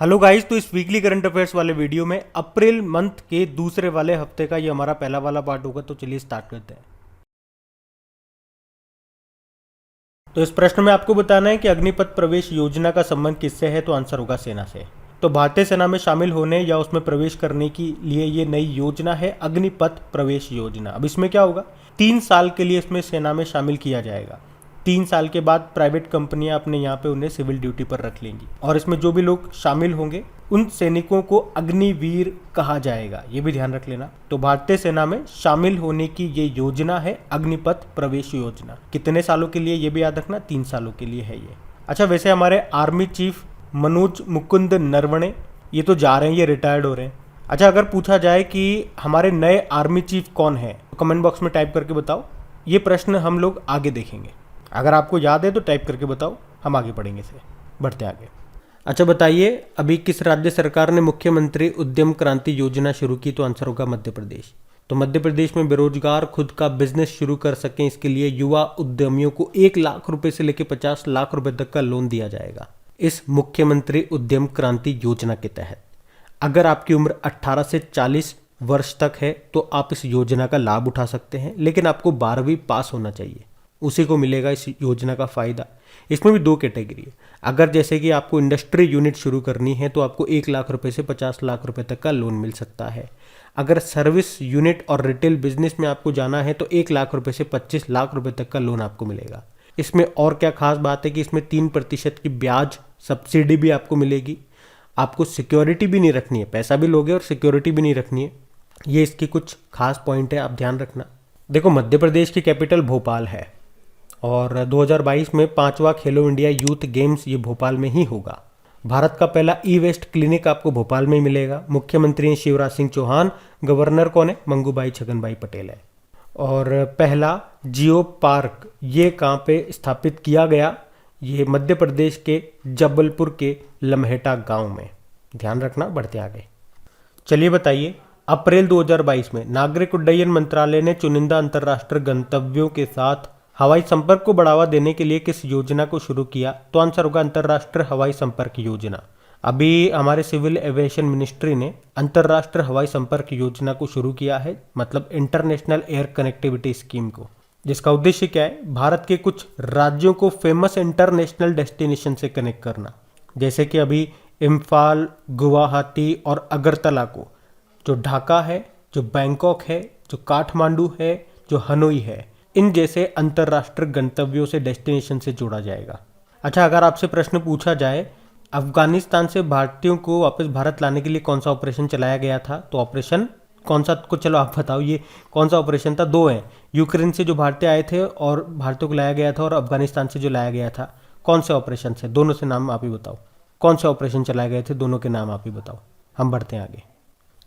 Hello guys, तो इस weekly current affairs वाले वीडियो में अप्रैल मंथ के दूसरे वाले हफ्ते का ये हमारा पहला वाला पार्ट होगा। तो चलिए स्टार्ट करते हैं। तो इस प्रश्न में आपको बताना है कि अग्निपथ प्रवेश योजना का संबंध किससे है। तो आंसर होगा सेना से। तो भारतीय सेना में शामिल होने या उसमें प्रवेश करने के लिए ये नई योजना है अग्निपथ प्रवेश योजना। अब इसमें क्या होगा, 3 साल के लिए इसमें सेना में शामिल किया जाएगा। 3 साल के बाद प्राइवेट कंपनियां अपने यहाँ पे उन्हें सिविल ड्यूटी पर रख लेंगी और इसमें जो भी लोग शामिल होंगे उन सैनिकों को अग्निवीर कहा जाएगा। ये भी ध्यान रख लेना। तो भारतीय सेना में शामिल होने की ये योजना है अग्निपथ प्रवेश योजना। कितने सालों के लिए ये भी याद रखना, 3 सालों के लिए है ये। अच्छा, वैसे हमारे आर्मी चीफ मनोज मुकुंद नरवणे ये तो जा रहे हैं, ये रिटायर्ड हो रहे हैं। अच्छा, अगर पूछा जाए कि हमारे नए आर्मी चीफ कौन है तो कमेंट बॉक्स में टाइप करके बताओ। ये प्रश्न हम लोग आगे देखेंगे। अगर आपको याद है तो टाइप करके बताओ, हम आगे पढ़ेंगे इसे। बढ़ते आगे। अच्छा बताइए, अभी किस राज्य सरकार ने मुख्यमंत्री उद्यम क्रांति योजना शुरू की। तो आंसर होगा मध्य प्रदेश। तो मध्य प्रदेश में बेरोजगार खुद का बिजनेस शुरू कर सकें, इसके लिए युवा उद्यमियों को 1 लाख रुपए से लेकर 50 लाख रुपए तक का लोन दिया जाएगा इस मुख्यमंत्री उद्यम क्रांति योजना के तहत। अगर आपकी उम्र 18 से 40 वर्ष तक है तो आप इस योजना का लाभ उठा सकते हैं, लेकिन आपको 12वीं पास होना चाहिए, उसी को मिलेगा इस योजना का फ़ायदा। इसमें भी 2 कैटेगरी है। अगर जैसे कि आपको इंडस्ट्री यूनिट शुरू करनी है तो आपको 1 लाख रुपए से 50 लाख रुपए तक का लोन मिल सकता है। अगर सर्विस यूनिट और रिटेल बिजनेस में आपको जाना है तो 1 लाख रुपए से 25 लाख रुपए तक का लोन आपको मिलेगा। इसमें और क्या खास बात है कि इसमें 3% की ब्याज सब्सिडी भी आपको मिलेगी। आपको सिक्योरिटी भी नहीं रखनी है, पैसा भी लोगे और सिक्योरिटी भी नहीं रखनी है। ये इसकी कुछ खास पॉइंट है, आप ध्यान रखना। देखो, मध्य प्रदेश की कैपिटल भोपाल है और 2022 में 5वां खेलो इंडिया यूथ गेम्स ये भोपाल में ही होगा। भारत का पहला ई वेस्ट क्लिनिक आपको भोपाल में ही मिलेगा। मुख्यमंत्री हैं शिवराज सिंह चौहान, गवर्नर कौन है, मंगूभाई छगनभाई पटेल है। और पहला जियो पार्क ये कहाँ पे स्थापित किया गया, ये मध्य प्रदेश के जबलपुर के लम्हेटा गांव में। ध्यान रखना। बढ़ते आगे। चलिए बताइए, अप्रैल 2022 में नागरिक उड्डयन मंत्रालय ने चुनिंदा अंतर्राष्ट्रीय गंतव्यों के साथ हवाई संपर्क को बढ़ावा देने के लिए किस योजना को शुरू किया। तो आंसर होगा अंतर्राष्ट्रीय हवाई संपर्क योजना। अभी हमारे सिविल एविएशन मिनिस्ट्री ने अंतर्राष्ट्रीय हवाई संपर्क योजना को शुरू किया है, मतलब इंटरनेशनल एयर कनेक्टिविटी स्कीम को, जिसका उद्देश्य क्या है, भारत के कुछ राज्यों को फेमस इंटरनेशनल डेस्टिनेशन से कनेक्ट करना। जैसे कि अभी इम्फाल, गुवाहाटी और अगरतला को, जो ढाका है, जो बैंकॉक है, जो काठमांडू है, जो हनोई है, इन जैसे अंतर्राष्ट्रीय गंतव्यों से डेस्टिनेशन से जोड़ा जाएगा। अच्छा, अगर आपसे प्रश्न पूछा जाए अफगानिस्तान से भारतीयों को वापस भारत लाने के लिए कौन सा ऑपरेशन चलाया गया था, तो ऑपरेशन कौन सा, को चलो आप बताओ, ये कौन सा ऑपरेशन था। 2 हैं, यूक्रेन से जो भारतीय आए थे और भारतीयों को लाया गया था, और अफगानिस्तान से जो लाया गया था। कौन से ऑपरेशन से, दोनों से नाम आप ही बताओ। कौन से ऑपरेशन चलाए गए थे, दोनों के नाम आप ही बताओ। हम बढ़ते हैं आगे।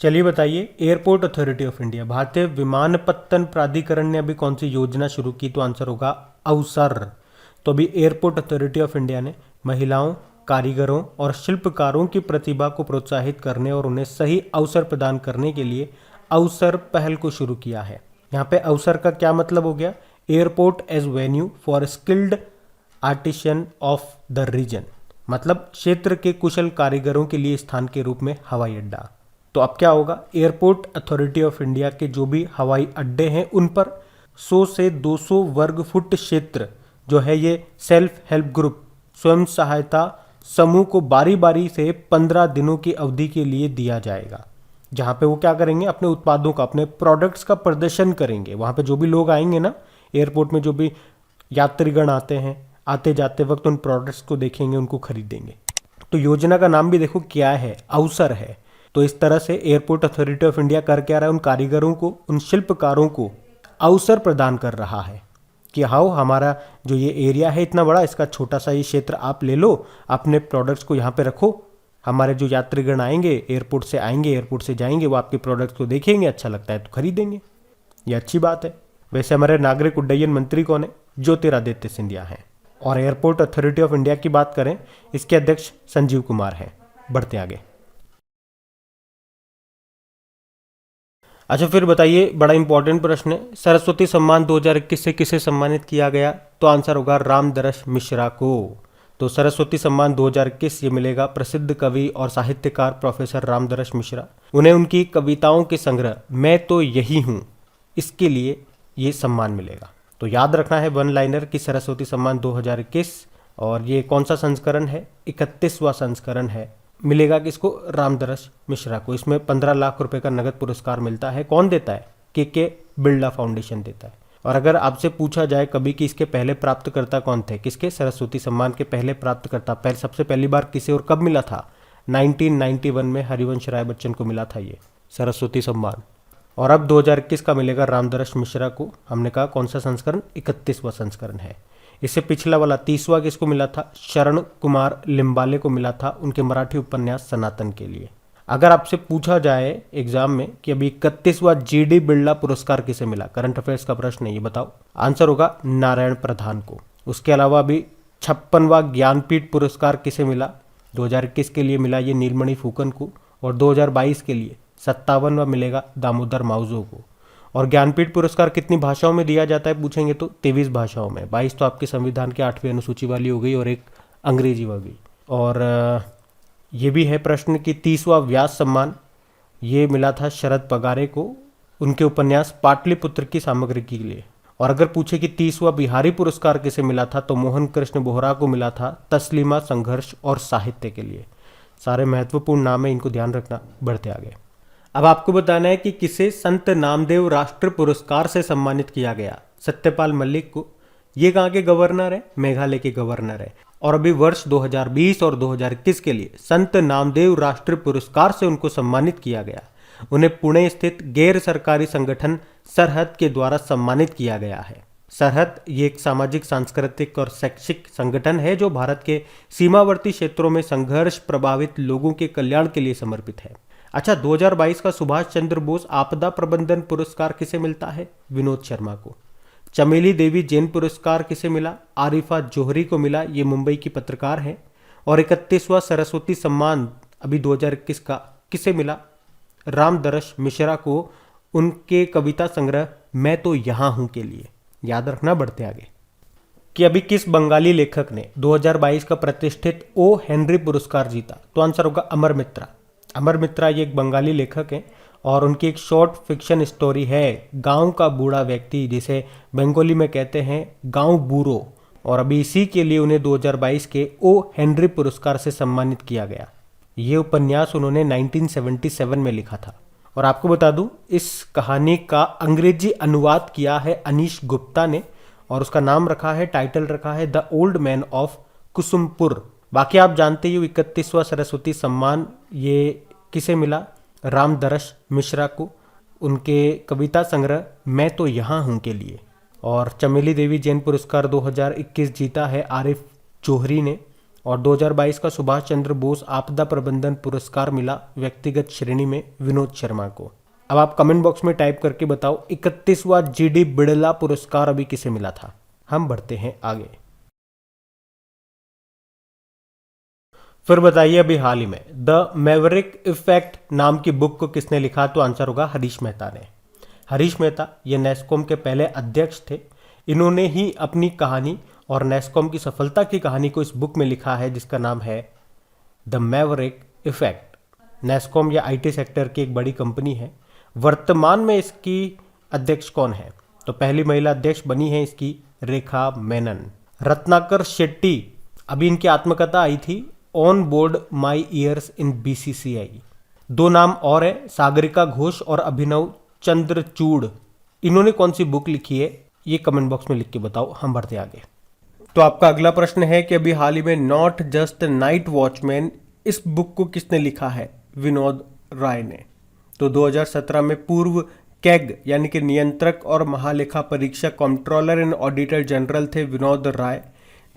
चलिए बताइए, एयरपोर्ट अथॉरिटी ऑफ इंडिया, भारतीय विमानपत्तन प्राधिकरण ने अभी कौन सी योजना शुरू की। तो आंसर होगा अवसर। तो अभी एयरपोर्ट अथॉरिटी ऑफ इंडिया ने महिलाओं, कारीगरों और शिल्पकारों की प्रतिभा को प्रोत्साहित करने और उन्हें सही अवसर प्रदान करने के लिए अवसर पहल को शुरू किया है। यहाँ पे अवसर का क्या मतलब हो गया, airport as venue for skilled artisan of the region, मतलब क्षेत्र के कुशल कारीगरों के लिए स्थान के रूप में हवाई अड्डा। तो अब क्या होगा, एयरपोर्ट अथॉरिटी ऑफ इंडिया के जो भी हवाई अड्डे हैं उन पर 100 से 200 वर्ग फुट क्षेत्र जो है ये सेल्फ हेल्प ग्रुप, स्वयं सहायता समूह को बारी बारी से 15 दिनों की अवधि के लिए दिया जाएगा, जहाँ पे वो क्या करेंगे, अपने उत्पादों का, अपने प्रोडक्ट्स का प्रदर्शन करेंगे। वहाँ पे जो भी लोग आएंगे ना, एयरपोर्ट में जो भी यात्रीगण आते हैं, आते जाते वक्त उन प्रोडक्ट्स को देखेंगे, उनको खरीदेंगे। तो योजना का नाम भी देखो क्या है, अवसर है। तो इस तरह से एयरपोर्ट अथॉरिटी ऑफ इंडिया कर क्या रहा है, उन कारीगरों को, उन शिल्पकारों को अवसर प्रदान कर रहा है कि हाँ, हमारा जो ये एरिया है इतना बड़ा, इसका छोटा सा ये क्षेत्र आप ले लो, अपने प्रोडक्ट्स को यहाँ पे रखो। हमारे जो यात्रीगण आएंगे, एयरपोर्ट से आएंगे, एयरपोर्ट से जाएंगे, वो आपके प्रोडक्ट्स को देखेंगे, अच्छा लगता है तो खरीदेंगे। ये अच्छी बात है। वैसे हमारे नागरिक उड्डयन मंत्री कौन है, ज्योतिरादित्य सिंधिया हैं। और एयरपोर्ट अथॉरिटी ऑफ इंडिया की बात करें, इसके अध्यक्ष संजीव कुमार हैं। बढ़ते आगे। अच्छा, फिर बताइए, बड़ा इंपॉर्टेंट प्रश्न है, सरस्वती सम्मान 2021 से किसे सम्मानित किया गया। तो आंसर होगा रामदरस मिश्रा को। तो सरस्वती सम्मान 2021 ये मिलेगा प्रसिद्ध कवि और साहित्यकार प्रोफेसर रामदरस मिश्रा। उन्हें उनकी कविताओं के संग्रह मैं तो यही हूँ इसके लिए ये सम्मान मिलेगा। तो याद रखना है वन लाइनर की सरस्वती सम्मान 2021, और ये कौन सा संस्करण है, 31वां संस्करण है। मिलेगा किसको, रामदरस मिश्रा को। इसमें 15 लाख रुपए का नगद पुरस्कार मिलता है। कौन देता है, के बिरला फाउंडेशन देता है। और अगर आपसे पूछा जाए कभी कि इसके पहले प्राप्तकर्ता कौन थे, किसके सरस्वती सम्मान के पहले प्राप्तकर्ता सबसे पहली बार किसे और कब मिला था, 1991 में हरिवंश राय बच्चन को मिला था ये सरस्वती सम्मान। और अब 2021 का मिलेगा रामदरस मिश्रा को। हमने कहा कौन सा संस्करण, 31वां संस्करण है। इससे पिछला वाला 30वां किसको मिला था, शरण कुमार लिम्बाले को मिला था उनके मराठी उपन्यास सनातन के लिए। अगर आपसे पूछा जाए एग्जाम में कि अभी 31वां GD बिरला पुरस्कार किसे मिला, करंट अफेयर्स का प्रश्न है, ये बताओ। आंसर होगा नारायण प्रधान को। उसके अलावा अभी 56वां ज्ञानपीठ पुरस्कार किसे मिला, 2021 के लिए मिला ये नीलमणि फूकन को, और 2022 के लिए 57वां मिलेगा दामोदर माउजो को। और ज्ञानपीठ पुरस्कार कितनी भाषाओं में दिया जाता है पूछेंगे तो 23 भाषाओं में। 22 तो आपके संविधान के 8वीं अनुसूची वाली हो गई और एक अंग्रेजी वाली। और ये भी है प्रश्न कि 30वां व्यास सम्मान ये मिला था शरद पगारे को उनके उपन्यास पाटलिपुत्र की सामग्री के लिए। और अगर पूछे कि 30वां बिहारी पुरस्कार किसे मिला था, तो मोहन कृष्ण बोहरा को मिला था तस्लीमा संघर्ष और साहित्य के लिए। सारे महत्वपूर्ण नाम है, इनको ध्यान रखना। बढ़ते आगे। अब आपको बताना है कि किसे संत नामदेव राष्ट्र पुरस्कार से सम्मानित किया गया। सत्यपाल मलिक को। ये कहाँ के गवर्नर है, मेघालय के गवर्नर है। और अभी वर्ष 2020 और 2021 के लिए संत नामदेव राष्ट्रीय पुरस्कार से उनको सम्मानित किया गया। उन्हें पुणे स्थित गैर सरकारी संगठन सरहद के द्वारा सम्मानित किया गया है। सरहद ये एक सामाजिक, सांस्कृतिक और शैक्षिक संगठन है जो भारत के सीमावर्ती क्षेत्रों में संघर्ष प्रभावित लोगों के कल्याण के लिए समर्पित है। अच्छा, 2022 का सुभाष चंद्र बोस आपदा प्रबंधन पुरस्कार किसे मिलता है, विनोद शर्मा को। चमेली देवी जैन पुरस्कार किसे मिला, आरिफा जोहरी को मिला, ये मुंबई की पत्रकार है। और 31वां सरस्वती सम्मान अभी 2021 का किसे मिला, रामदरस मिश्रा को, उनके कविता संग्रह मैं तो यहाँ हूँ के लिए। याद रखना। बढ़ते आगे कि अभी किस बंगाली लेखक ने 2022 का प्रतिष्ठित ओ हेनरी पुरस्कार जीता, तो आंसर होगा अमर मित्रा। अमर मित्रा ये एक बंगाली लेखक हैं और उनकी एक शॉर्ट फिक्शन स्टोरी है गांव का बूढ़ा व्यक्ति, जिसे बंगाली में कहते हैं गांव बूढ़ो। और अभी इसी के लिए उन्हें 2022 के ओ हेनरी पुरस्कार से सम्मानित किया गया। ये उपन्यास उन्होंने 1977 में लिखा था। और आपको बता दूं, इस कहानी का अंग्रेजी अनुवाद किया है अनीश गुप्ता ने, और उसका नाम रखा है, टाइटल रखा है the old man of Kusumpur. बाकी आप जानते ही हो 31वां सरस्वती सम्मान ये किसे मिला, रामदरस मिश्रा को, उनके कविता संग्रह मैं तो यहाँ हूँ के लिए। और चमेली देवी जैन पुरस्कार 2021 जीता है आरिफ जोहरी ने। और 2022 का सुभाष चंद्र बोस आपदा प्रबंधन पुरस्कार मिला व्यक्तिगत श्रेणी में विनोद शर्मा को। अब आप कमेंट बॉक्स में टाइप करके बताओ 31वां GD बिरला पुरस्कार अभी किसे मिला था। हम बढ़ते हैं आगे। फिर बताइए अभी हाल ही में द मैवरिक इफेक्ट नाम की बुक को किसने लिखा, तो आंसर होगा हरीश मेहता ने। हरीश मेहता ये नेस्कॉम के पहले अध्यक्ष थे। इन्होंने ही अपनी कहानी और नेस्कॉम की सफलता की कहानी को इस बुक में लिखा है जिसका नाम है द मैवरिक इफेक्ट। नेस्कॉम या IT सेक्टर की एक बड़ी कंपनी है। वर्तमान में इसकी अध्यक्ष कौन है, तो पहली महिला अध्यक्ष बनी है इसकी रेखा मेनन। रत्नाकर शेट्टी, अभी इनकी आत्मकथा आई थी on board my years in BCCI। 2 नाम और है, सागरिका घोष और अभिनव चंद्रचूड़। इन्होंने कौन सी बुक लिखी है, ये कमेंट बॉक्स में लिख के बताओ। हम बढ़ते आगे। तो आपका अगला प्रश्न है कि अभी हाल ही में नॉट जस्ट नाइट वॉचमैन इस बुक को किसने लिखा है, विनोद राय ने। तो 2017 में पूर्व कैग यानी कि नियंत्रक और महालेखा परीक्षक कंट्रोलर एंड ऑडिटर जनरल थे विनोद राय,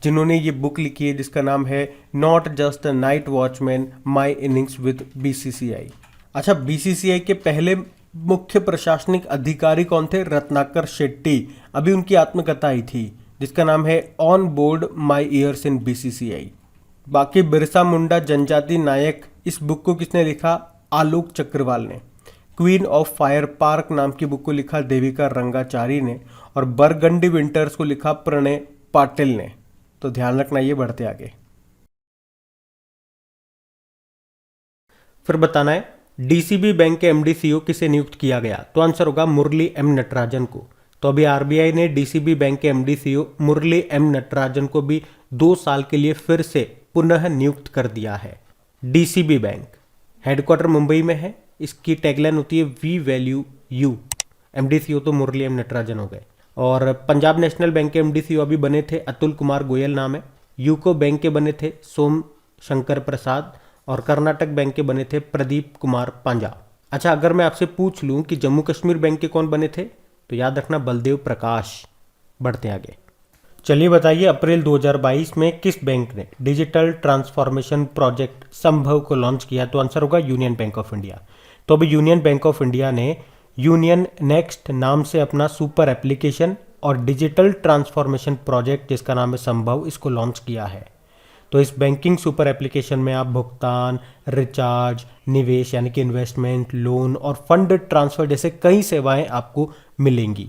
जिन्होंने ये बुक लिखी है जिसका नाम है not just night watchman my innings with BCCI। अच्छा, BCCI के पहले मुख्य प्रशासनिक अधिकारी कौन थे, रत्नाकर शेट्टी। अभी उनकी आत्मकथा आई थी जिसका नाम है on board my years in BCCI। बाकी बिरसा मुंडा जनजाति नायक, इस बुक को किसने लिखा, आलोक चक्रवाल ने। क्वीन ऑफ फायर पार्क नाम की बुक को लिखा देविका रंगाचारी ने। और बरगंडी विंटर्स को लिखा प्रणय पाटिल ने। तो ध्यान रखना, ये बढ़ते आगे। फिर बताना है डीसीबी बैंक के एमडी सीईओ किसे नियुक्त किया गया, तो आंसर होगा मुरली एम नटराजन को। तो अभी आरबीआई ने डीसीबी बैंक के एमडी सीईओ मुरली एम नटराजन को भी 2 साल के लिए फिर से पुनः नियुक्त कर दिया है। डीसीबी बैंक हेडक्वार्टर मुंबई में है, इसकी टैगलाइन होती है we value you. MD CEO तो मुरली एम नटराजन हो गए। और पंजाब नेशनल बैंक के एमडी सीईओ अभी बने थे अतुल कुमार गोयल नाम है। यूको बैंक के बने थे सोम शंकर प्रसाद और कर्नाटक बैंक के बने थे प्रदीप कुमार पांजा। अच्छा, अगर मैं आपसे पूछ लूं कि जम्मू कश्मीर बैंक के कौन बने थे, तो याद रखना बलदेव प्रकाश। बढ़ते आगे, चलिए बताइए अप्रैल 2022 में किस बैंक ने डिजिटल ट्रांसफॉर्मेशन प्रोजेक्ट संभव को लॉन्च किया, तो आंसर होगा यूनियन बैंक ऑफ इंडिया। तो अभी यूनियन बैंक ऑफ इंडिया ने यूनियन नेक्स्ट नाम से अपना सुपर एप्लीकेशन और डिजिटल ट्रांसफॉर्मेशन प्रोजेक्ट जिसका नाम है संभव, इसको लॉन्च किया है। तो इस बैंकिंग सुपर एप्लीकेशन में आप भुगतान, रिचार्ज, निवेश यानी कि इन्वेस्टमेंट, लोन और फंड ट्रांसफर जैसे कई सेवाएं आपको मिलेंगी।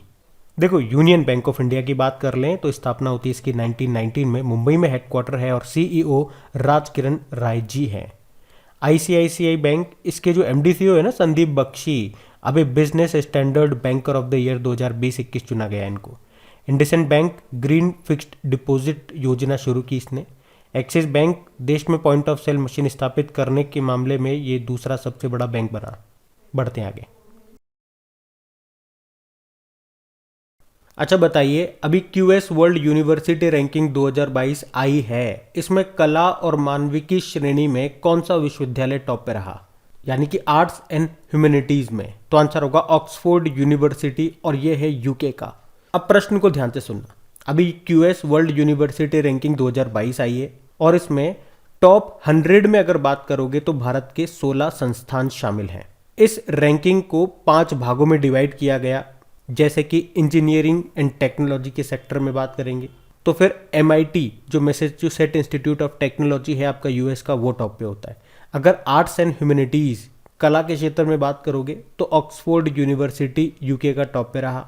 देखो, यूनियन बैंक ऑफ इंडिया की बात कर लें तो स्थापना होती है इसकी 1919 में, मुंबई में हेडक्वार्टर है और सीईओ राजकिरण राय जी हैं। आईसीआईसीआई बैंक, इसके जो एमडी सीईओ है ना संदीप बख्शी, अभी business standard banker of the year 2020-21 चुना गया इनको। IndusInd bank green fixed deposit योजना शुरू की इसने। एक्सिस बैंक देश में पॉइंट ऑफ सेल मशीन स्थापित करने के मामले में ये दूसरा सबसे बड़ा बैंक बना। बढ़ते हैं आगे। अच्छा बताइए, अभी क्यूएस वर्ल्ड यूनिवर्सिटी रैंकिंग 2022 आई है, इसमें कला और मानविकी श्रेणी में कौन सा विश्वविद्यालय टॉप पे रहा, यानी कि आर्ट्स एंड ह्यूमैनिटीज में, तो आंसर होगा ऑक्सफोर्ड यूनिवर्सिटी और ये है यूके का। अब प्रश्न को ध्यान से सुनना, अभी क्यूएस वर्ल्ड यूनिवर्सिटी रैंकिंग 2022 आई है और इसमें टॉप 100 में अगर बात करोगे तो भारत के 16 संस्थान शामिल हैं। इस रैंकिंग को 5 भागों में डिवाइड किया गया, जैसे कि इंजीनियरिंग एंड टेक्नोलॉजी के सेक्टर में बात करेंगे तो फिर एमआईटी जो मैसेच्यूसेट्स इंस्टीट्यूट ऑफ टेक्नोलॉजी है आपका यूएस का, वो टॉप पे होता है। अगर आर्ट्स एंड ह्यूमैनिटीज कला के क्षेत्र में बात करोगे तो ऑक्सफोर्ड यूनिवर्सिटी यूके का टॉप पे रहा।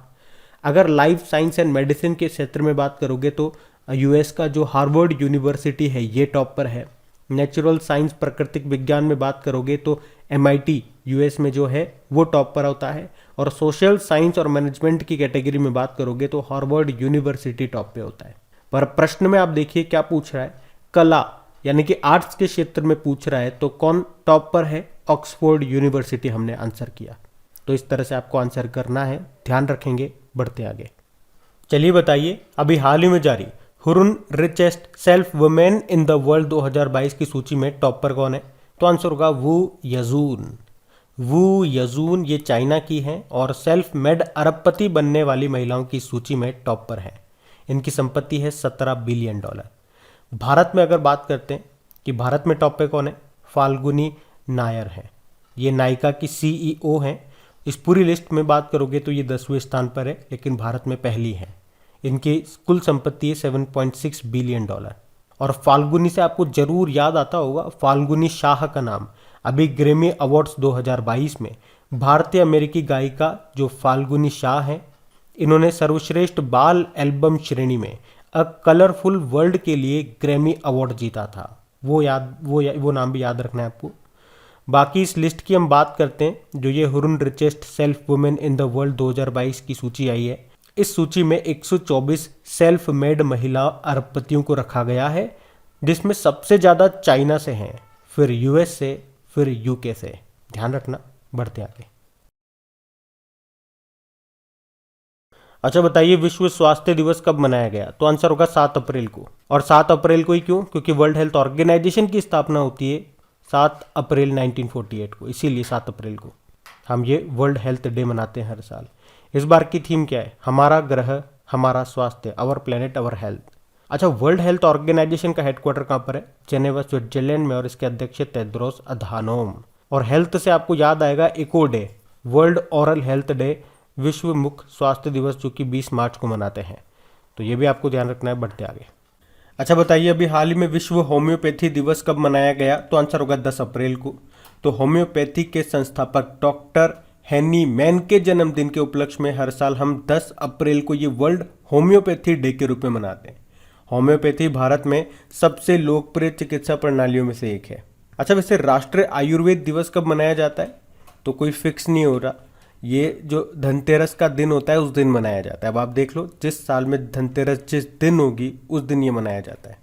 अगर लाइफ साइंस एंड मेडिसिन के क्षेत्र में बात करोगे तो यूएस का जो हार्वर्ड यूनिवर्सिटी है ये टॉप पर है। नेचुरल साइंस प्राकृतिक विज्ञान में बात करोगे तो एमआईटी यूएस में जो है वो टॉप पर होता है। और सोशल साइंस और मैनेजमेंट की कैटेगरी में बात करोगे तो हार्वर्ड यूनिवर्सिटी टॉप पे होता है। पर प्रश्न में आप देखिए क्या पूछ रहा है, कला यानी कि आर्ट्स के क्षेत्र में पूछ रहा है, तो कौन टॉप पर है, ऑक्सफोर्ड यूनिवर्सिटी हमने आंसर किया। तो इस तरह से आपको आंसर करना है, ध्यान रखेंगे। बढ़ते आगे, चलिए बताइए अभी हाल ही में जारी Hurun richest self women in the world 2022 की सूची में टॉप पर कौन है, तो आंसर होगा वू यजून। वू यजून ये चाइना की हैं और सेल्फ मेड अरबपति बनने वाली महिलाओं की सूची में टॉप पर है। इनकी संपत्ति है $17 बिलियन। भारत में अगर बात करते हैं कि भारत में टॉप पे कौन है, फाल्गुनी नायर है, ये नायका की सीईओ हैं। इस पूरी लिस्ट में बात करोगे तो ये 10वें स्थान पर है, लेकिन भारत में पहली है। इनकी कुल संपत्ति है $7.6 बिलियन। और फाल्गुनी से आपको जरूर याद आता होगा फाल्गुनी शाह का नाम। अभी ग्रैमी अवार्ड्स 2022 में भारतीय अमेरिकी गायिका जो फाल्गुनी शाह हैं, इन्होंने सर्वश्रेष्ठ बाल एल्बम श्रेणी में अ कलरफुल वर्ल्ड के लिए ग्रैमी अवार्ड जीता था। वो नाम भी याद रखना है आपको। बाकी इस लिस्ट की हम बात करते हैं, जो ये Hurun richest self women in the world 2022 की सूची आई है। इस सूची में 124 सेल्फ मेड महिला अरबपतियों को रखा गया है, जिसमें सबसे ज़्यादा चाइना से हैं, फिर यूएस से, फिर यूके से। ध्यान रखना। बढ़ते आगे। अच्छा बताइए विश्व स्वास्थ्य दिवस कब मनाया गया, तो आंसर होगा 7 अप्रैल को। और 7 अप्रैल को ही क्यों, क्योंकि वर्ल्ड हेल्थ ऑर्गेनाइजेशन की स्थापना होती है 7 अप्रैल 1948 को, इसीलिए 7 अप्रैल को हम ये वर्ल्ड हेल्थ डे मनाते हैं हर साल। इस बार की थीम क्या है, हमारा ग्रह हमारा स्वास्थ्य, आवर प्लेनेट आवर हेल्थ। अच्छा, वर्ल्ड हेल्थ ऑर्गेनाइजेशन का हेडक्वार्टर कहाँ पर है, जेनेवा स्विट्जरलैंड में, और इसके अध्यक्ष टेड्रोस अधानोम। और हेल्थ से आपको याद आएगा eco day, World Oral Health Day, विश्व मुख स्वास्थ्य दिवस, जो कि 20 मार्च को मनाते हैं। तो ये भी आपको ध्यान रखना है। बढ़ते आगे। अच्छा बताइए अभी हाल ही में विश्व होम्योपैथी दिवस कब मनाया गया, तो आंसर होगा 10 अप्रैल को। तो होम्योपैथी के संस्थापक डॉक्टर हेनी मैन के जन्मदिन के उपलक्ष्य में हर साल हम 10 अप्रैल को ये वर्ल्ड होम्योपैथी डे के रूप में मनाते हैं। होम्योपैथी भारत में सबसे लोकप्रिय चिकित्सा प्रणालियों में से एक है। अच्छा, वैसे राष्ट्रीय आयुर्वेद दिवस कब मनाया जाता है? तो कोई फिक्स नहीं हो रहा। ये जो धनतेरस का दिन होता है उस दिन मनाया जाता है। अब आप देख लो, जिस साल में धनतेरस जिस दिन होगी उस दिन ये मनाया जाता है।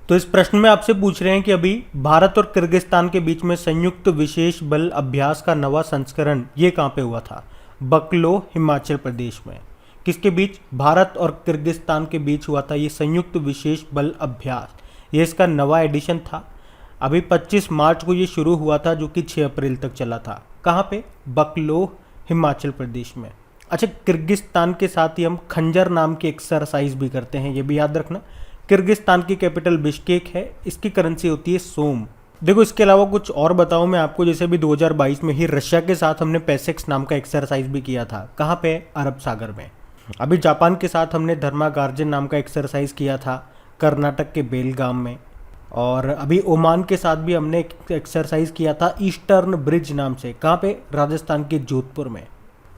तो इस प्रश्न में आपसे पूछ रहे हैं कि अभी भारत और किर्गिस्तान के बीच में संयुक्त विशेष बल अभ्यास का नवा संस्करण ये कहाँ पे हुआ था? बकलो, हिमाचल प्रदेश में। किसके बीच? भारत और किर्गिस्तान के बीच हुआ था ये संयुक्त विशेष बल अभ्यास। ये इसका नवा एडिशन था। अभी 25 मार्च को ये शुरू हुआ था, जो कि 6 अप्रैल तक चला था। कहाँ पे? बकलो, हिमाचल प्रदेश में। अच्छा, किर्गिस्तान के साथ ही हम खंजर नाम की एक्सरसाइज भी करते हैं, ये भी याद रखना। किर्गिस्तान की कैपिटल बिश्केक है, इसकी करेंसी होती है सोम। देखो, इसके अलावा कुछ और बताऊं मैं आपको, जैसे अभी 2022 में ही रशिया के साथ हमने पेसेक्स नाम का एक्सरसाइज भी किया था। कहाँ पे? अरब सागर में। अभी जापान के साथ हमने धर्मा गार्जन नाम का एक्सरसाइज किया था, कर्नाटक के बेलगाम में। और अभी ओमान के साथ भी हमने एक एक्सरसाइज किया था ईस्टर्न ब्रिज नाम से। कहाँ पे? राजस्थान के जोधपुर में।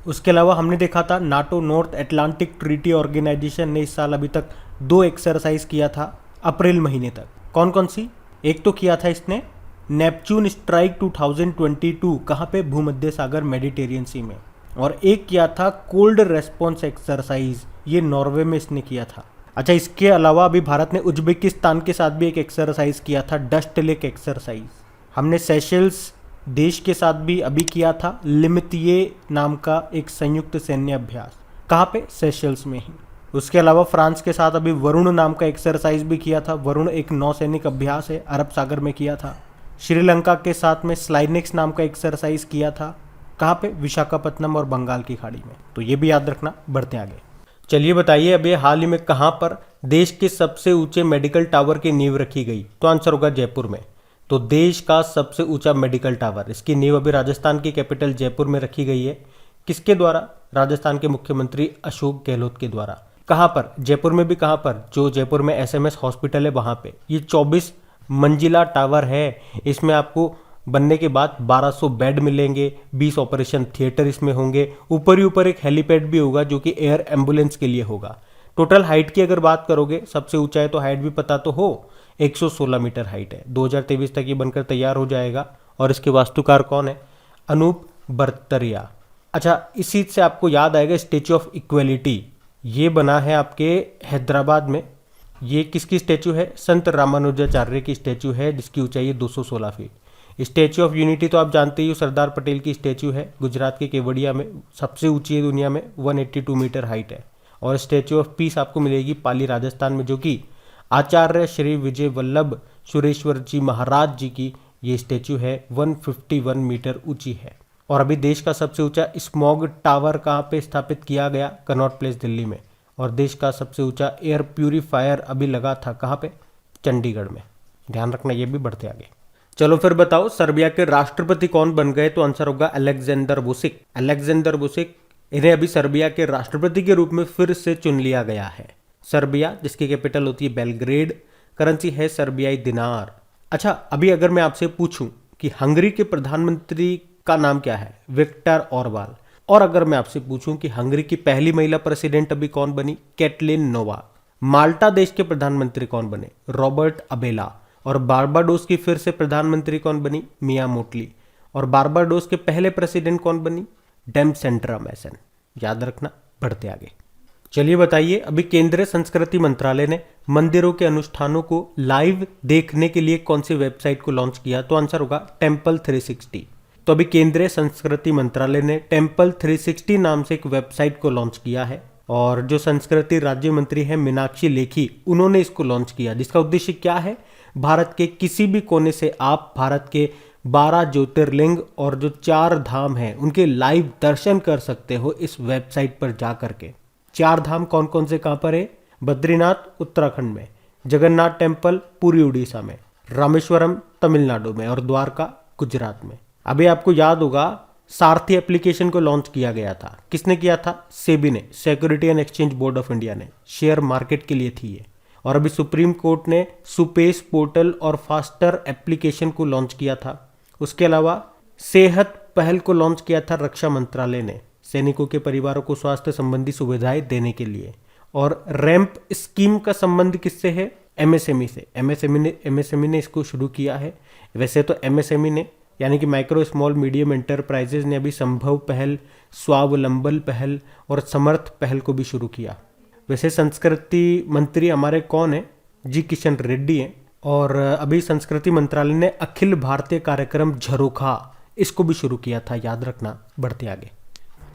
उसके अलावा हमने देखा था NATO, North Atlantic Treaty Organization ने इस साल अभी तक 2 एक्सरसाइज किया था अप्रैल महीने तक। कौन कौन सी? एक तो किया था इसने नेपच्यून स्ट्राइक 2022। कहाँ पे? भूमध्य सागर, मेडिटेरियन सी में। और एक किया था कोल्ड रेस्पॉन्स एक्सरसाइज, ये नॉर्वे में इसने किया था। अच्छा, इसके अलावा अभी भारत ने उज्बेकिस्तान के साथ भी एक एक्सरसाइज किया था, डस्ट लेक एक्सरसाइज। हमने सेशल्स देश के साथ भी अभी किया था लिमितिये नाम का एक संयुक्त सैन्य अभ्यास। कहाँ पे? सेशल्स में ही। उसके अलावा फ्रांस के साथ अभी वरुण नाम का एक्सरसाइज भी किया था। वरुण एक नौसैनिक अभ्यास है, अरब सागर में किया था। श्रीलंका के साथ में स्लाइनेक्स नाम का एक्सरसाइज किया था। कहाँ पे? विशाखापत्तनम और बंगाल की खाड़ी में। तो ये भी याद रखना। बढ़ते आगे। चलिए बताइए, अभी हाल ही में कहाँ पर देश के सबसे ऊंचे मेडिकल टावर की नींव रखी गई? तो आंसर होगा जयपुर में। तो देश का सबसे ऊंचा मेडिकल टावर, इसकी नींव अभी राजस्थान की कैपिटल जयपुर में रखी गई है। किसके द्वारा? राजस्थान के मुख्यमंत्री अशोक गहलोत के द्वारा। कहाँ पर? जयपुर में भी। कहाँ पर? जो जयपुर में एसएमएस हॉस्पिटल है वहाँ पे। ये 24 मंजिला टावर है। इसमें आपको बनने के बाद 1200 बेड मिलेंगे, 20 ऑपरेशन थिएटर इसमें होंगे। ऊपर ही ऊपर एक हेलीपैड भी होगा जो कि एयर एम्बुलेंस के लिए होगा। टोटल हाइट की अगर बात करोगे, सबसे ऊंचा है तो हाइट भी पता तो हो, 116 मीटर हाइट है। 2023 तक ये बनकर तैयार हो जाएगा। और इसके वास्तुकार कौन है? अनूप बर्तरिया। अच्छा, इसी से आपको याद आएगा स्टैच्यू ऑफ इक्वलिटी, ये बना है आपके हैदराबाद में। ये किसकी स्टैच्यू है? संत रामानुजाचार्य की स्टैच्यू है, जिसकी ऊंचाई है 216 फीट। स्टैच्यू ऑफ यूनिटी तो आप जानते ही हो, सरदार पटेल की स्टैच्यू है, गुजरात के केवड़िया में, सबसे ऊंची है दुनिया में, 182 मीटर हाइट है। और स्टैच्यू ऑफ पीस आपको मिलेगी पाली, राजस्थान में, जो कि आचार्य श्री विजय वल्लभ सुरेश्वर जी महाराज जी की ये स्टैच्यू है, 151 मीटर ऊंची है। और अभी देश का सबसे ऊंचा स्मॉग टावर कहाँ पे स्थापित किया गया? कनॉट प्लेस, दिल्ली में। और देश का सबसे ऊंचा एयर प्यूरीफायर अभी लगा था कहाँ पे? चंडीगढ़ में। ध्यान रखना। ये भी बढ़ते आगे। चलो फिर बताओ, सर्बिया के राष्ट्रपति कौन बन गए? तो आंसर होगा अलेक्जेंडर वुसिक। अलेक्जेंडर वुसिक, इन्हें अभी सर्बिया के राष्ट्रपति के रूप में फिर से चुन लिया गया है। सर्बिया, जिसकी कैपिटल होती है बेलग्रेड, करेंसी है सर्बियाई दिनार। अच्छा, अभी अगर मैं आपसे पूछूं कि हंगरी के प्रधानमंत्री का नाम क्या है? विक्टर ऑरबाल। और अगर मैं आपसे पूछूं कि हंगरी की पहली महिला प्रेसिडेंट अभी कौन बनी? Katalin Novak. माल्टा देश के प्रधानमंत्री कौन बने? Robert Abela. और बारबाडोस की फिर से प्रधानमंत्री कौन बनी? मिया मोटली। और बारबाडोस के पहले प्रेसिडेंट कौन बनी? डेमसेंड्रा मैसन। याद रखना। बढ़ते आगे। चलिए बताइए, अभी केंद्रीय संस्कृति मंत्रालय ने मंदिरों के अनुष्ठानों को लाइव देखने के लिए कौन सी वेबसाइट को लॉन्च किया? तो आंसर होगा टेम्पल 360। तो अभी केंद्रीय संस्कृति मंत्रालय ने टेम्पल 360 नाम से एक वेबसाइट को लॉन्च किया है। और जो संस्कृति राज्य मंत्री है मीनाक्षी लेखी, उन्होंने इसको लॉन्च किया, जिसका उद्देश्य क्या है? भारत के किसी भी कोने से आप भारत के 12 ज्योतिर्लिंग और जो 4 धाम हैं उनके लाइव दर्शन कर सकते हो इस वेबसाइट पर जा करके। 4 धाम कौन कौन से कहाँ पर है? बद्रीनाथ उत्तराखंड में, जगन्नाथ टेम्पल पुरी उड़ीसा में, रामेश्वरम तमिलनाडु में और द्वारका गुजरात में। अभी आपको याद होगा सारथी एप्लीकेशन को लॉन्च किया गया था। किसने किया था? सेबी ने, security and exchange board of India ने। शेयर मार्केट के लिए थी ये। और अभी सुप्रीम कोर्ट ने सुपेस पोर्टल और फास्टर एप्लीकेशन को लॉन्च किया था। उसके अलावा सेहत पहल को लॉन्च किया था रक्षा मंत्रालय ने, सैनिकों के परिवारों को स्वास्थ्य संबंधी सुविधाएं देने के लिए। और रैंप स्कीम का संबंध किससे है? एमएसएमई से। एमएसएमई ने इसको शुरू किया है। वैसे तो एमएसएमई ने यानी कि माइक्रो स्मॉल मीडियम एंटरप्राइजेज ने अभी संभव पहल, स्वावलंबन पहल और समर्थ पहल को भी शुरू किया। वैसे संस्कृति मंत्री हमारे कौन है? जी किशन रेड्डी हैं। और अभी संस्कृति मंत्रालय ने अखिल भारतीय कार्यक्रम झरोखा इसको भी शुरू किया था, याद रखना। बढ़ते आगे।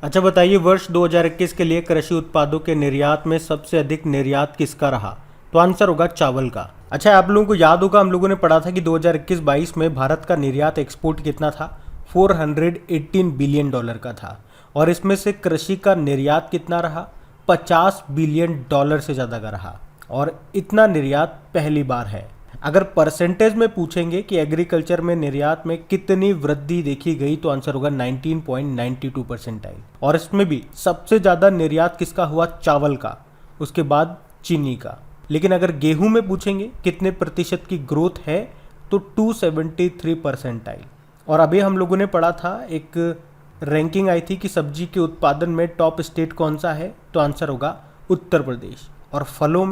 अच्छा बताइए, वर्ष 2021 के लिए कृषि उत्पादों के निर्यात में सबसे अधिक निर्यात किसका रहा? तो आंसर होगा चावल का। अच्छा, आप लोगों को याद होगा, हम लोगों ने पढ़ा था कि 2021-22 में भारत का निर्यात एक्सपोर्ट कितना था? 418 बिलियन डॉलर का था। और इसमें से कृषि का निर्यात कितना रहा? 50 बिलियन डॉलर से ज़्यादा का रहा। और इतना निर्यात पहली बार है। अगर परसेंटेज में पूछेंगे कि एग्रीकल्चर में निर्यात में कितनी वृद्धि देखी गई, तो आंसर होगा 19.92%। और इसमें भी सबसे ज़्यादा निर्यात किसका हुआ? चावल का, उसके बाद चीनी का। लेकिन अगर गेहूं में पूछेंगे कितने प्रतिशत की ग्रोथ है, तो 273%। और अभी हम लोगों ने पढ़ा था, एक रैंकिंग आई थी कि सब्जी के उत्पादन में टॉप स्टेट कौन सा है, तो आंसर होगा उत्तर प्रदेश। और फलों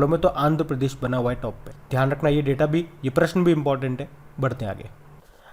में तो आंध्र प्रदेश बना हुआ है टॉप पे। ध्यान रखना, ये डेटा भी, ये प्रश्न भी इंपॉर्टेंट है। बढ़ते आगे।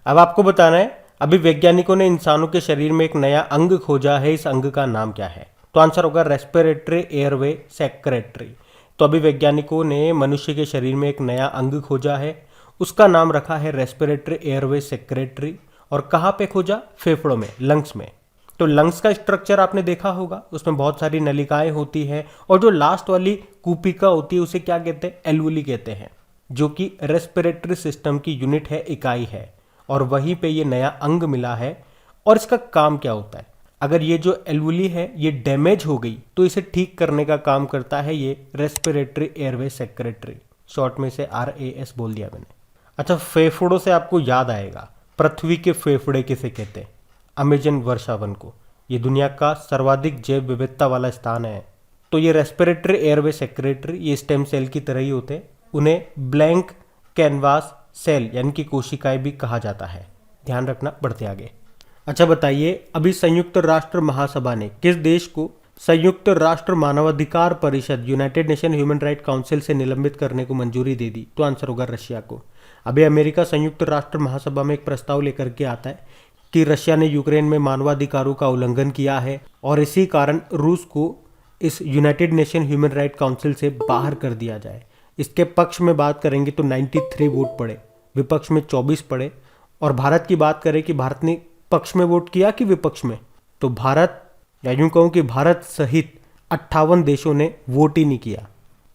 अब आपको बताना है, अभी वैज्ञानिकों ने इंसानों के शरीर में एक नया अंग खोजा है, इस अंग का नाम क्या है? तो आंसर होगा रेस्पिरेटरी एयरवे सेक्रेटरी। तो अभी वैज्ञानिकों ने मनुष्य के शरीर में एक नया अंग खोजा है, उसका नाम रखा है रेस्पिरेटरी एयरवे सेक्रेटरी। और कहाँ पे खोजा? फेफड़ों में, लंग्स में। तो लंग्स का स्ट्रक्चर आपने देखा होगा, उसमें बहुत सारी नलिकाएं होती है। और जो लास्ट वाली कूपिका होती है उसे क्या कहते हैं? एल्वुली कहते हैं, जो कि रेस्पिरेटरी सिस्टम की यूनिट है, इकाई है। और वहीं पे ये नया अंग मिला है। और इसका काम क्या होता है? अगर ये जो एल्वुली है ये डैमेज हो गई, तो इसे ठीक करने का काम करता है ये रेस्पिरेटरी एयरवे सेक्रेटरी। शॉर्ट में से RAS बोल दिया मैंने। अच्छा, फेफड़ों से आपको याद आएगा, पृथ्वी के फेफड़े किसे कहते हैं? अमेजन वर्षावन को। ये दुनिया का सर्वाधिक जैव विविधता वाला स्थान है। तो ये रेस्पिरेटरी एयरवे सेक्रेटरी, ये स्टेम सेल की तरह ही होते हैं। उन्हें ब्लैंक कैनवास सेल यानी कि कोशिकाएं भी कहा जाता है। ध्यान रखना। बढ़ते आगे। अच्छा बताइए, अभी संयुक्त राष्ट्र महासभा ने किस देश को संयुक्त राष्ट्र मानवाधिकार परिषद United nation human right council से निलंबित करने को मंजूरी दे दी? तो आंसर होगा रशिया को। अभी अमेरिका संयुक्त राष्ट्र महासभा में एक प्रस्ताव लेकर के आता है कि रशिया ने यूक्रेन में मानवाधिकारों का उल्लंघन किया है, और इसी कारण रूस को इस United nation human right council से बाहर कर दिया जाए। इसके पक्ष में बात करेंगे तो 93 वोट पड़े, विपक्ष में 24 पड़े। और भारत की बात करें कि भारत ने पक्ष में वोट किया कि विपक्ष में, तो भारत, या यूं कहूं कि भारत सहित 58 देशों ने वोट ही नहीं किया।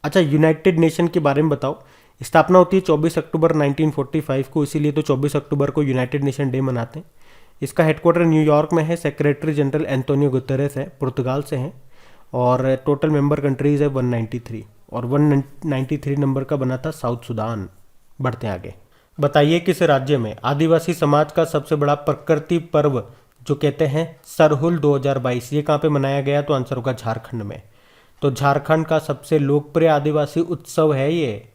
अच्छा, यूनाइटेड नेशन के बारे में बताओ। स्थापना होती है 24 अक्टूबर 1945 को, इसीलिए तो 24 अक्टूबर को यूनाइटेड नेशन डे मनाते हैं। इसका हेडक्वार्टर न्यूयॉर्क में है। सेक्रेटरी जनरल एंटोनियो गुतेरेस है, पुर्तगाल से हैं। और टोटल मेंबर कंट्रीज है 193, और 193 नंबर का बना था साउथ सुडान। बढ़ते आगे। बताइए, किस राज्य में आदिवासी समाज का सबसे बड़ा प्रकृति पर्व जो कहते हैं सरहुल 2022, ये कहाँ पे मनाया गया? तो आंसर होगा झारखंड में। तो झारखंड का सबसे लोकप्रिय आदिवासी उत्सव है ये,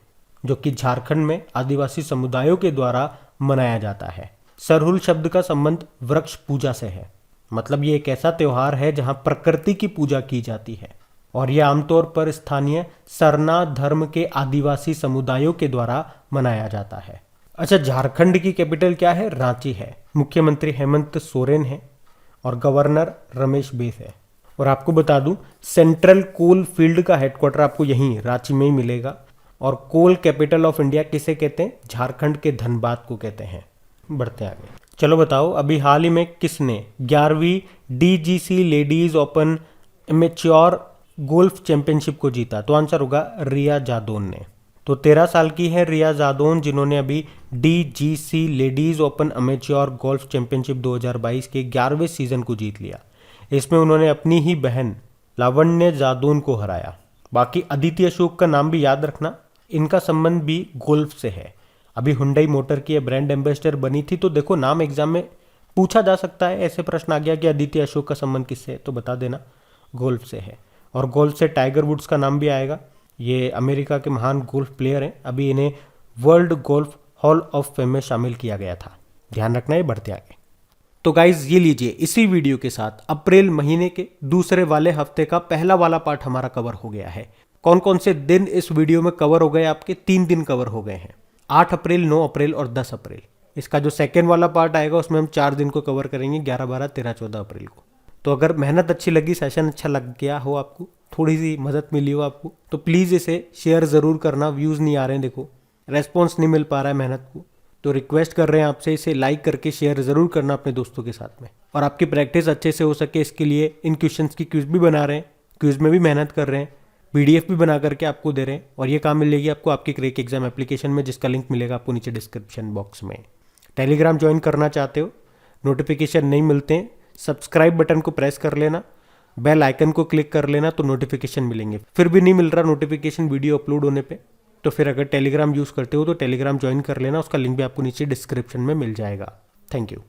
जो कि झारखंड में आदिवासी समुदायों के द्वारा मनाया जाता है। सरहुल शब्द का संबंध वृक्ष पूजा से है। मतलब ये एक ऐसा त्योहार है जहां प्रकृति की पूजा की जाती है, और यह आमतौर पर स्थानीय सरना धर्म के आदिवासी समुदायों के द्वारा मनाया जाता है। अच्छा, झारखंड की कैपिटल क्या है? रांची है। मुख्यमंत्री हेमंत सोरेन है और गवर्नर रमेश बैस है। और आपको बता दूं, सेंट्रल कोल फील्ड का हेडक्वार्टर आपको यहीं रांची में ही मिलेगा। और कोल कैपिटल ऑफ इंडिया किसे कहते हैं? झारखंड के धनबाद को कहते हैं। बढ़ते आगे। चलो बताओ, अभी हाल ही में किसने 11वीं DGC ladies open amateur golf championship को जीता? तो आंसर होगा रिया जादौन ने। तो 13 साल की है रिया जादौन, जिन्होंने अभी DGC ladies open amateur golf championship 2022 के 11वें सीजन को जीत लिया। इसमें उन्होंने अपनी ही बहन लावण्य जादौन को हराया। बाकी अदिति अशोक का नाम भी याद रखना, इनका संबंध भी गोल्फ से है। अभी हुंडई मोटर की ब्रांड एम्बेसडर बनी थी। तो देखो, नाम एग्जाम में पूछा जा सकता है, ऐसे प्रश्न आ गया कि अदिति अशोक का संबंध किससे है, तो बता देना गोल्फ से है। और गोल्फ से टाइगर वुड्स का नाम भी आएगा। ये अमेरिका के महान गोल्फ प्लेयर हैं। अभी इन्हें world golf hall of fame में शामिल किया गया था। ध्यान रखना है। बढ़ते आगे। तो गाइज ये लीजिए, इसी वीडियो के साथ अप्रैल महीने के दूसरे वाले हफ्ते का पहला वाला पार्ट हमारा कवर हो गया है। कौन कौन से दिन इस वीडियो में कवर हो गए आपके? 3 दिन कवर हो गए हैं, 8 अप्रैल, 9 अप्रैल और 10 अप्रैल। इसका जो सेकेंड वाला पार्ट आएगा उसमें हम 4 दिन को कवर करेंगे, 11, 12, 13, 14 अप्रैल को। तो अगर मेहनत अच्छी लगी, सेशन अच्छा लग गया हो आपको, थोड़ी सी मदद मिली हो आपको, तो प्लीज़ इसे शेयर ज़रूर करना। व्यूज़ नहीं आ रहे हैं, देखो रेस्पॉन्स नहीं मिल पा रहा है मेहनत को, तो रिक्वेस्ट कर रहे हैं आपसे, इसे लाइक करके शेयर ज़रूर करना अपने दोस्तों के साथ में। और आपकी प्रैक्टिस अच्छे से हो सके इसके लिए इन क्वेश्चंस की क्विज भी बना रहे हैं, क्विज में भी मेहनत कर रहे हैं, PDF भी बना करके आपको दे रहे हैं। और ये काम मिलेगी आपको आपकी क्रैक एग्जाम एप्लीकेशन में, जिसका लिंक मिलेगा आपको नीचे डिस्क्रिप्शन बॉक्स में। टेलीग्राम ज्वाइन करना चाहते हो, नोटिफिकेशन नहीं मिलते हैं, सब्सक्राइब बटन को प्रेस कर लेना, बेल आइकन को क्लिक कर लेना, तो नोटिफिकेशन मिलेंगे। फिर भी नहीं मिल रहा नोटिफिकेशन वीडियो अपलोड होने पे, तो फिर अगर टेलीग्राम यूज़ करते हो तो टेलीग्राम ज्वाइन कर लेना, उसका लिंक भी आपको नीचे डिस्क्रिप्शन में मिल जाएगा। Thank you.